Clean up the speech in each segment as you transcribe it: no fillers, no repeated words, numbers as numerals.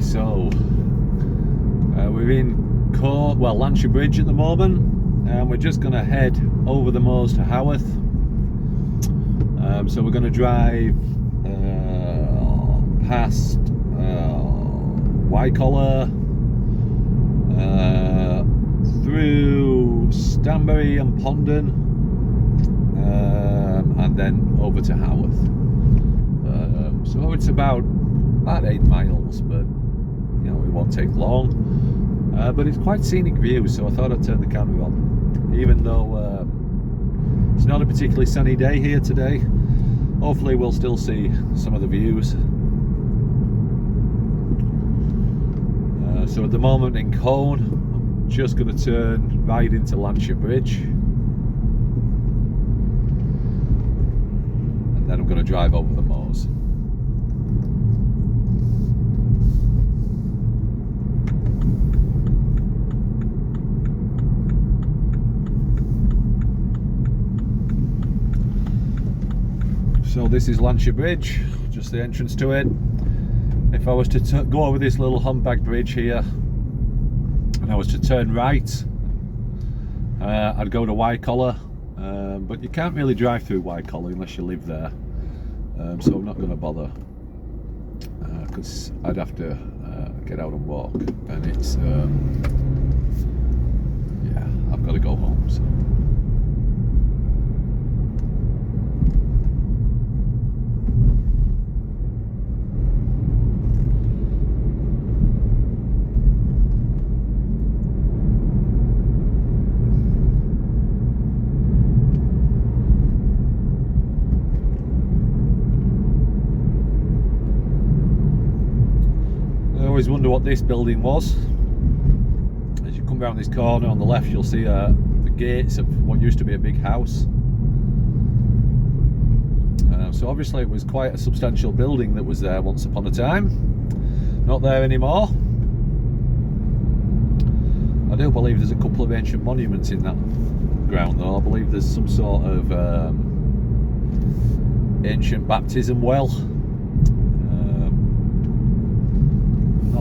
so we're in Lancashire Bridge at the moment, and we're just going to head over the moors to Haworth. So we're going to drive past Colne, through Stanbury and Colne, and then over to Haworth. So it's about 8 miles, but you know, it won't take long. But it's quite scenic view, so I thought I'd turn the camera on, even though it's not a particularly sunny day here today. Hopefully we'll still see some of the views. So at the moment in Colne, I'm just going to turn right into Lancashire Bridge, and then I'm going to drive over the moors. So this is Lancashire Bridge, just the entrance to it. If I was to go over this little humpback bridge here, and I was to turn right, I'd go to Colne, but you can't really drive through Colne unless you live there. So I'm not going to bother, because I'd have to get out and walk, and it's yeah, I've got to go home. So. I always wonder what this building was. As you come round this corner on the left, you'll see the gates of what used to be a big house. So obviously it was quite a substantial building that was there once upon a time. Not there anymore. I do believe there's a couple of ancient monuments in that ground though. I believe there's some sort of ancient baptism well.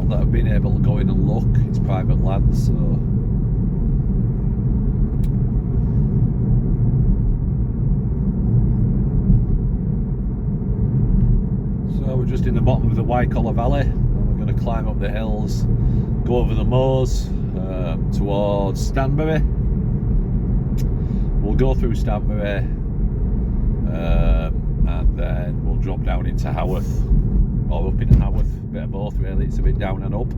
That I've been able to go in and look. It's private land, so we're just in the bottom of the Colne Valley, and we're going to climb up the hills, go over the moors towards Stanbury. We'll go through Stanbury, and then we'll drop down into Haworth, or up into Haworth. Bit of both really, it's a bit down and up.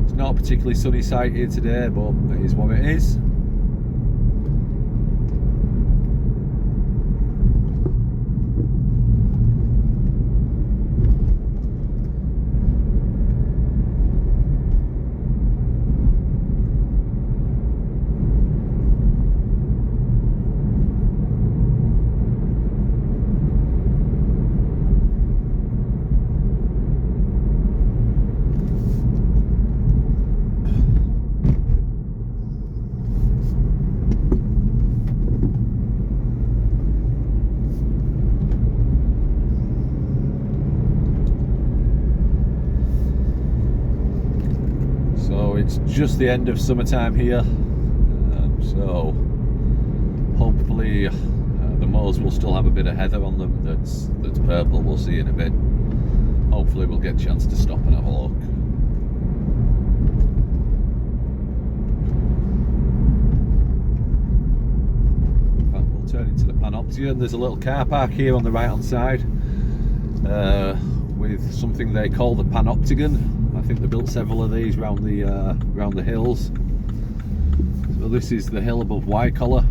It's not a particularly sunny sight here today, but it is what it is. It's just the end of summertime here, so hopefully the moors will still have a bit of heather on them that's purple. We'll see in a bit. Hopefully we'll get a chance to stop and have a look. We'll turn into the Panopticon. There's a little car park here on the right hand side with something they call the Panopticon. I think they built several of these round the hills. So this is the hill above Colne.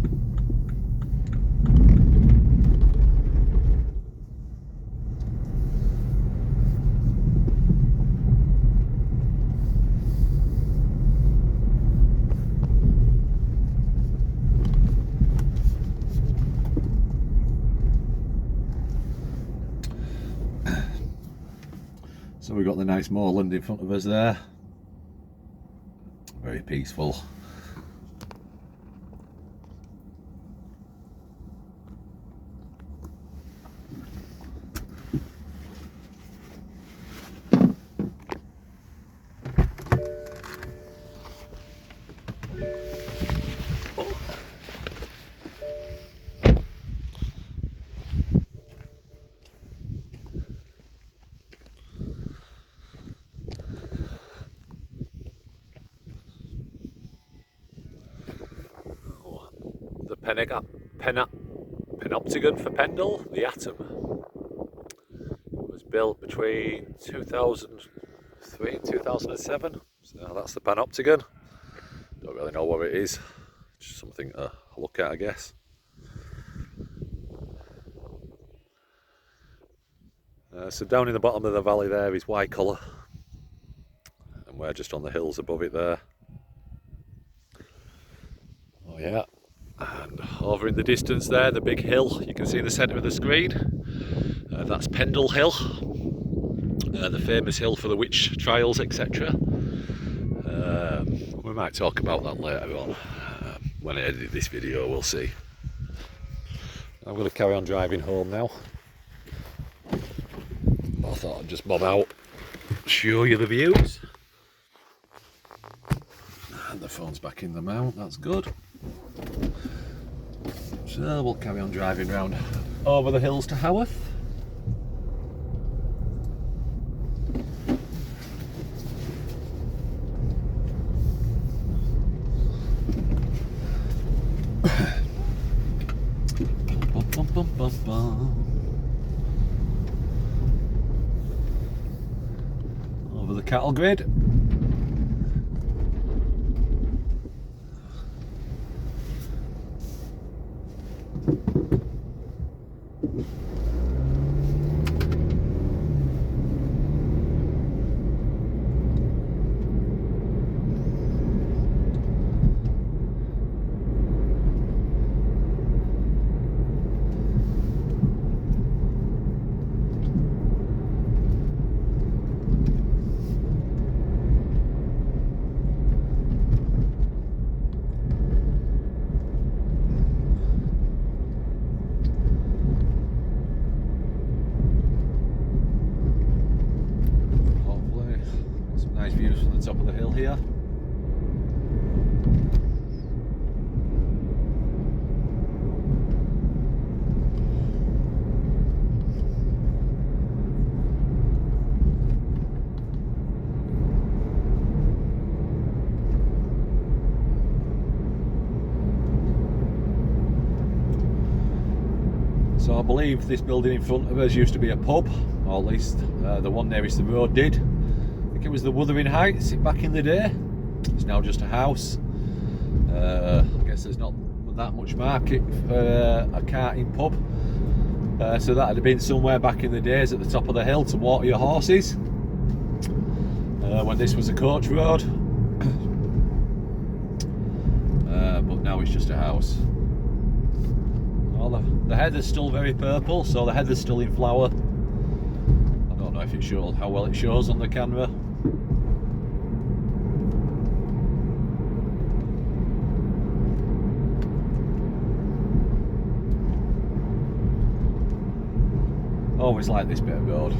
So we've got the nice moorland in front of us there. Very peaceful. Panopticon for Pendle, the Atom. It was built between 2003 and 2007. So that's the Panopticon. Don't really know what it is. Just something to look at, I guess. So down in the bottom of the valley there is Wycoller, and we're just on the hills above it there. Oh yeah, and over in the distance there, the big hill you can see in the centre of the screen, that's Pendle Hill, the famous hill for the witch trials, etc. We might talk about that later on, when I edit this video, we'll see. I'm going to carry on driving home now. I thought I'd just bob out, show you the views. And the phone's back in the mount, that's good. So we'll carry on driving round over the hills to Haworth. Over the cattle grid. Views from the top of the hill here. So I believe this building in front of us used to be a pub, or at least the one nearest the road did. I think it was the Wuthering Heights back in the day. It's now just a house. I guess there's not that much market for a karting pub. So that had been somewhere back in the days at the top of the hill to water your horses. When this was a coach road. But now it's just a house. Well, the heather's still very purple, so the heather's still in flower. I don't know if it shows how well it shows on the camera. Always like this bit of road.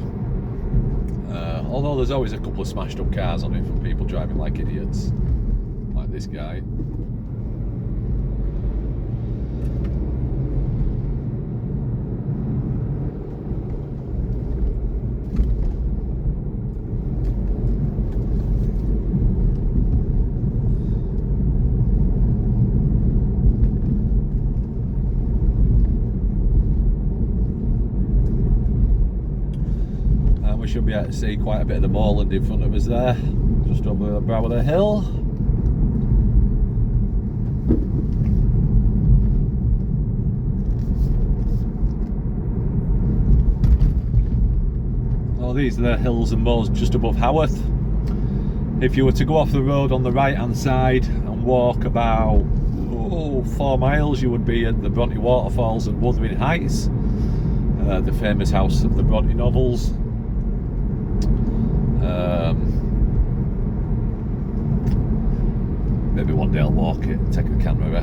Although there's always a couple of smashed up cars on it from people driving like idiots, like this guy. We should be able to see quite a bit of the moorland in front of us there, just over the brow of the hill. Oh, these are the hills and moors just above Haworth. If you were to go off the road on the right hand side and walk about 4 miles, you would be at the Bronte Waterfalls and Wuthering Heights, the famous house of the Bronte novels. Maybe one day I'll walk it and take the camera.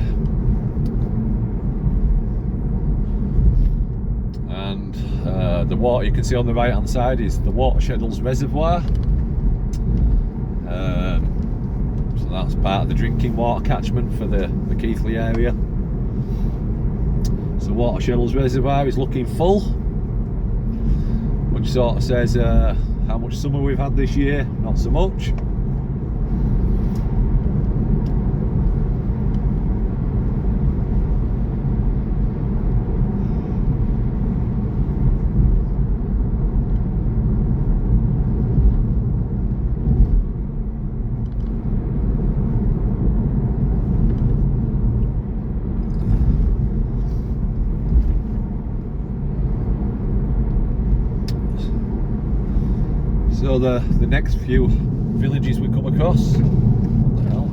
And the water you can see on the right hand side is the Watersheddles Reservoir. So that's part of the drinking water catchment for the Keighley area. So Watersheddles Reservoir is looking full, which sort of says how much summer we've had this year. Not so much. So the next few villages we come across, what the hell?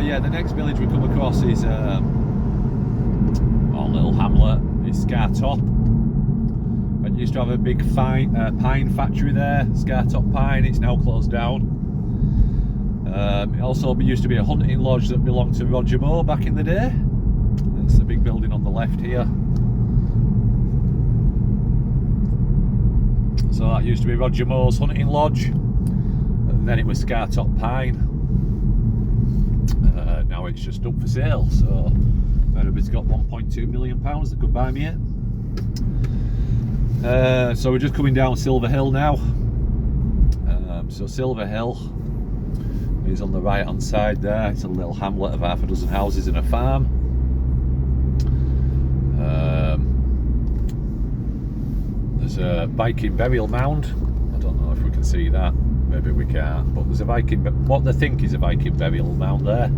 Yeah, the next village we come across is a little hamlet. It's Scartop. It used to have a big pine factory there, Scartop Pine. It's now closed down. It also used to be a hunting lodge that belonged to Roger Moore back in the day. That's the big building on the left here. So that used to be Roger Moore's hunting lodge, and then it was Scartop Pine. Now it's just up for sale, so if anybody's got £1.2 million that could buy me it. So we're just coming down Silver Hill now. So Silver Hill is on the right hand side there. It's a little hamlet of half a dozen houses and a farm. There's a Viking burial mound. I don't know if we can see that, maybe we can't, but there's a Viking, what they think is a Viking burial mound there.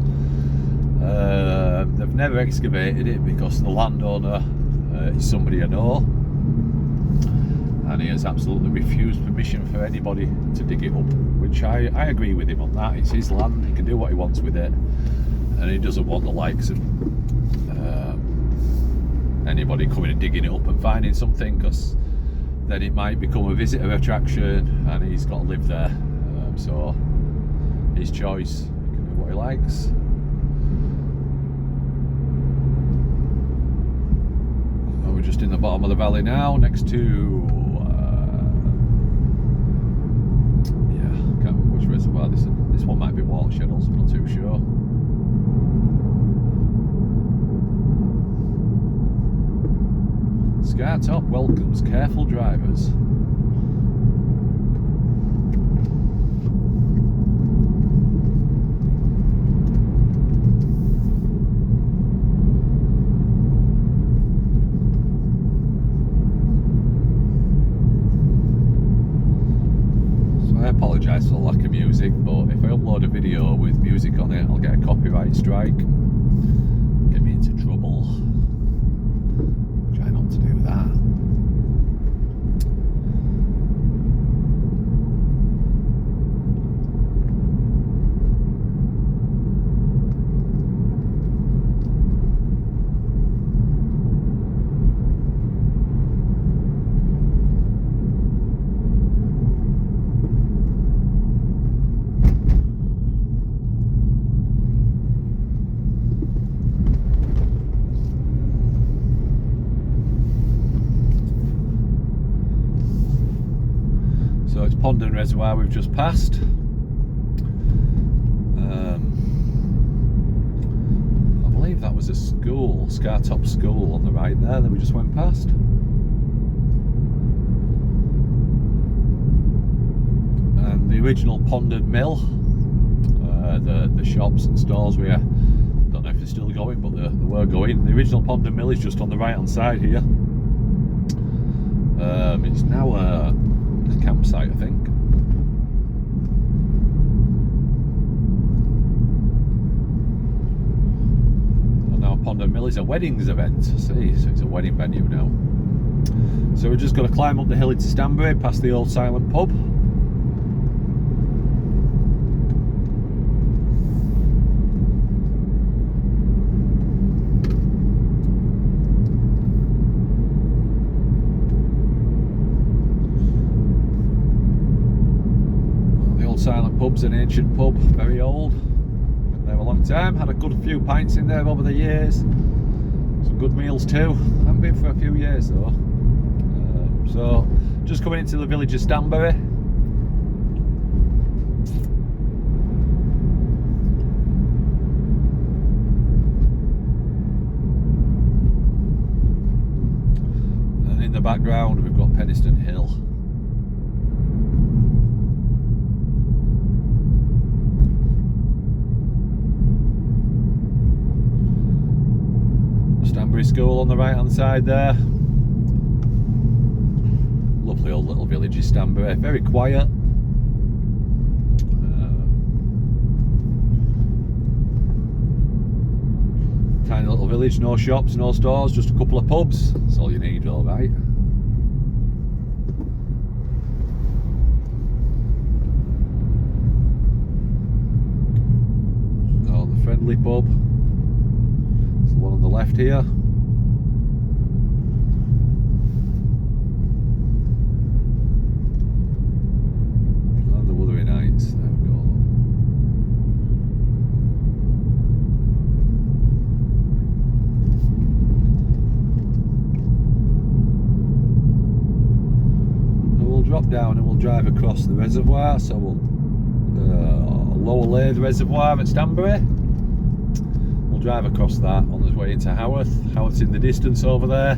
They've never excavated it because the landowner is somebody I know, and he has absolutely refused permission for anybody to dig it up, which I agree with him on that. It's his land, he can do what he wants with it, and he doesn't want the likes of anybody coming and digging it up and finding something, because then it might become a visitor attraction and he's got to live there. So his choice, he can do what he likes. We're just in the bottom of the valley now, next to I can't remember which reservoir this is. This one might be Watershed also, I'm not too sure. Scartop welcomes careful drivers. I apologise for the lack of music, but if I upload a video with music on it, I'll get a copyright strike. Get me into trouble. Try not to do that. So it's Pond and Reservoir we've just passed. I believe that was a school, Scartop School on the right there that we just went past. And the original Pond and Mill, the shops and stores were, I don't know if they're still going, but they were going. The original Pond and Mill is just on the right hand side here. It's now a campsite, I think. Well, now Pond and Mill is a weddings event, see, so it's a wedding venue now. So we're just going to climb up the hill into Stanbury, past the old silent pub. Silent pub's an ancient pub, very old, been there a long time, had a good few pints in there over the years, some good meals too. Haven't been for a few years though. So just coming into the village of Stanbury. And in the background we've got Penistone Hill. Stanbury School on the right hand side there. Lovely old little village is Stanbury, very quiet. Tiny little village, no shops, no stores, just a couple of pubs. That's all you need, all right. So the friendly pub. It's the one on the left here. And the Wuthering Heights. There we go. Drop down and we'll drive across the reservoir, so we'll Lower Lathe Reservoir at Stanbury. We'll drive across that on the way into Haworth. Haworth's in the distance over there.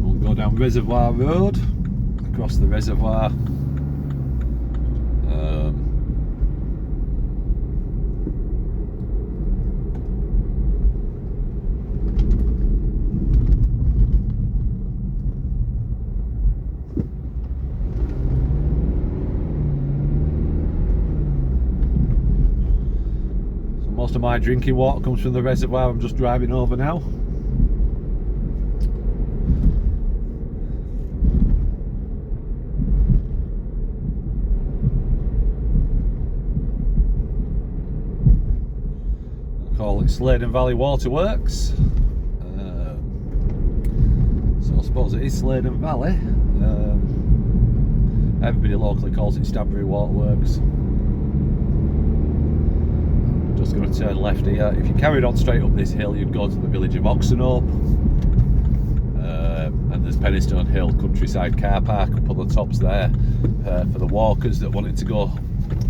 We'll go down Reservoir Road, across the reservoir. Most of my drinking water comes from the reservoir I'm just driving over now. I call it Sladen Valley Waterworks. So I suppose it is Sladen Valley. Everybody locally calls it Stanbury Waterworks. Just going to turn left here. If you carried on straight up this hill, you'd go to the village of Oxenhope, and there's Penistone Hill Countryside Car Park up on the tops there for the walkers that wanted to go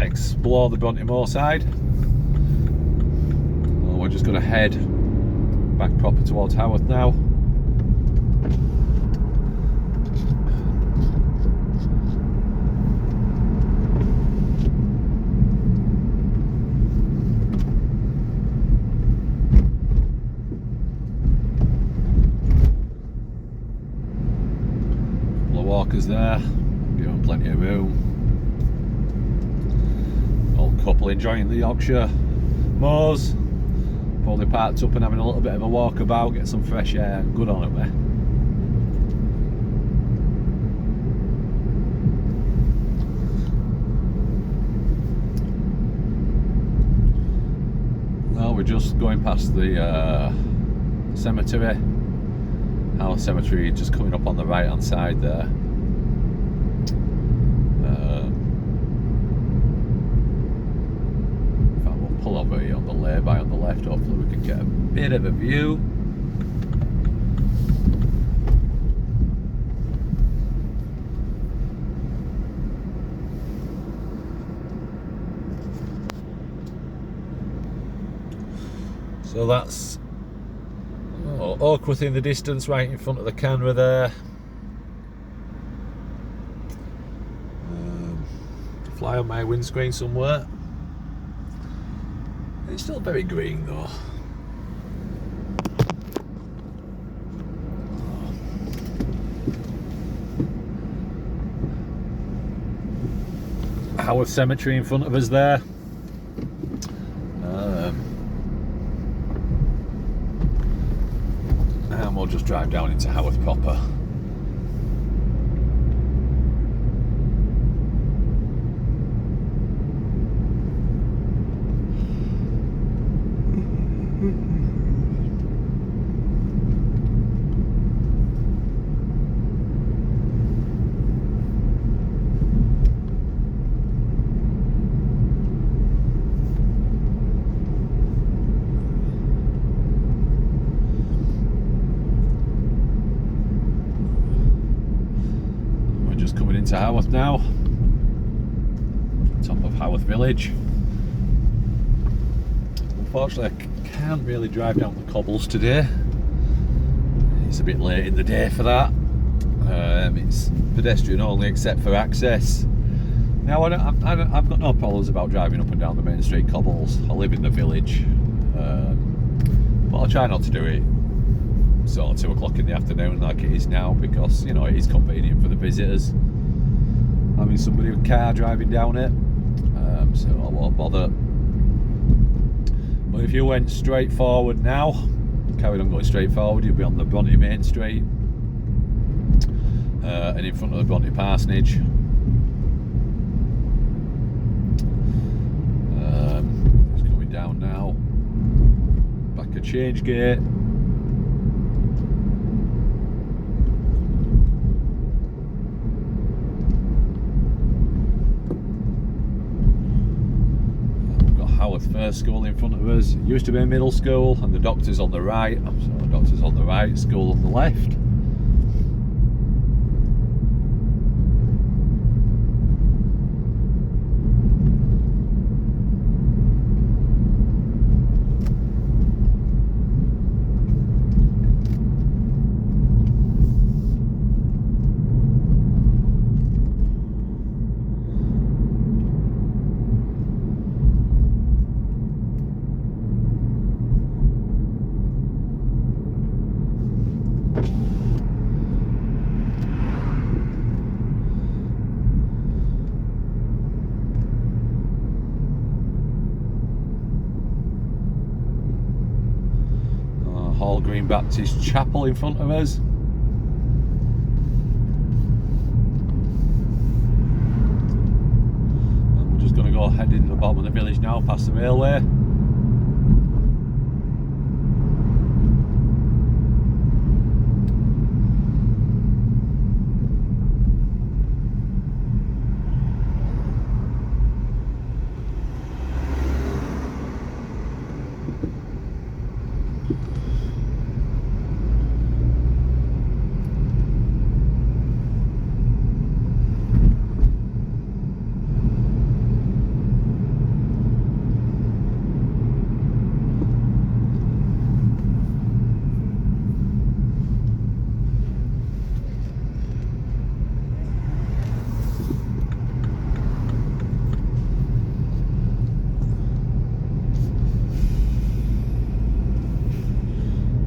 explore the Bronte side. Well, we're just going to head back proper towards Haworth now. Walkers there, giving plenty of room. Old couple enjoying the Yorkshire moors, probably parked up and having a little bit of a walk about, get some fresh air. Good on it, mate. Now we're just going past the cemetery. Our cemetery just coming up on the right hand side there. In fact, we'll pull over here on the lay-by on the left. Hopefully we can get a bit of a view. So that's Haworth in the distance, right in front of the camera there. Fly on my windscreen somewhere. It's still very green though. Haworth Cemetery in front of us there. And we'll just drive down into Haworth proper. Coming into Haworth now, top of Haworth village. Unfortunately I can't really drive down the cobbles today, it's a bit late in the day for that. It's pedestrian only except for access. Now I've got no problems about driving up and down the main street cobbles. I live in the village, but I'll try not to do it sort of 2 o'clock in the afternoon like it is now, because you know it is convenient for the visitors having somebody with a car driving down it, so I won't bother. But if you went straight forward now, carried on going straight forward, you'd be on the Bronte Main Street, and in front of the Bronte Parsonage. It's coming down now. Back of Change Gate. Haworth First School in front of us. It used to be a middle school, and the doctor's on the right. So the doctor's on the right, school on the left. Hall Green Baptist Chapel in front of us. And we're just going to go head into the bottom of the village now, past the railway.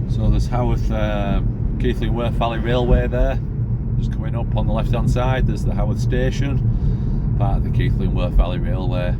So there's Haworth, Keighley Worth Valley Railway there. Just coming up on the left hand side, there's the Haworth station, part of the Keighley Worth Valley Railway.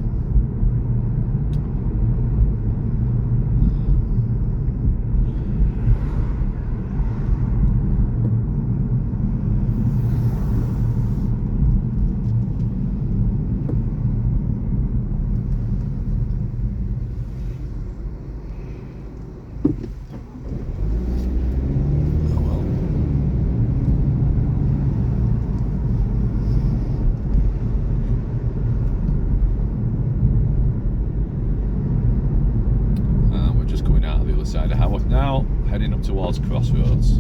Side of Haworth now, heading up towards Crossroads.